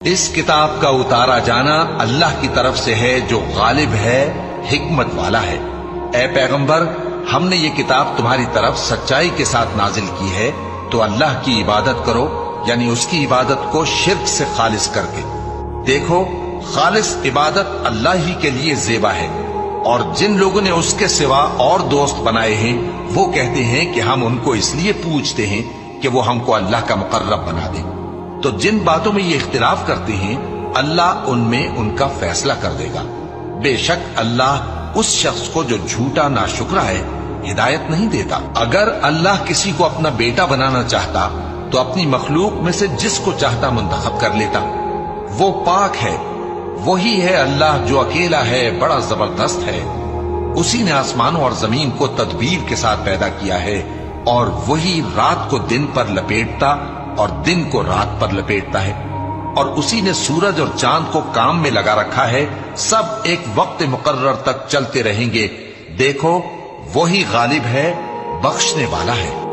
اس کتاب کا اتارا جانا اللہ کی طرف سے ہے جو غالب ہے، حکمت والا ہے۔ اے پیغمبر، ہم نے یہ کتاب تمہاری طرف سچائی کے ساتھ نازل کی ہے، تو اللہ کی عبادت کرو، یعنی اس کی عبادت کو شرک سے خالص کر کے۔ دیکھو، خالص عبادت اللہ ہی کے لیے زیبا ہے، اور جن لوگوں نے اس کے سوا اور دوست بنائے ہیں وہ کہتے ہیں کہ ہم ان کو اس لیے پوجتے ہیں کہ وہ ہم کو اللہ کا مقرب بنا دیں۔ تو جن باتوں میں یہ اختلاف کرتے ہیں اللہ ان میں ان کا فیصلہ کر دے گا۔ بے شک اللہ اس شخص کو جو جھوٹا ناشکرا ہے ہدایت نہیں دیتا۔ اگر اللہ کسی کو اپنا بیٹا بنانا چاہتا تو اپنی مخلوق میں سے جس کو چاہتا منتخب کر لیتا۔ وہ پاک ہے، وہی ہے اللہ جو اکیلا ہے، بڑا زبردست ہے۔ اسی نے آسمانوں اور زمین کو تدبیر کے ساتھ پیدا کیا ہے، اور وہی رات کو دن پر لپیٹتا اور دن کو رات پر لپیٹتا ہے، اور اسی نے سورج اور چاند کو کام میں لگا رکھا ہے، سب ایک وقت مقرر تک چلتے رہیں گے۔ دیکھو، وہی غالب ہے، بخشنے والا ہے۔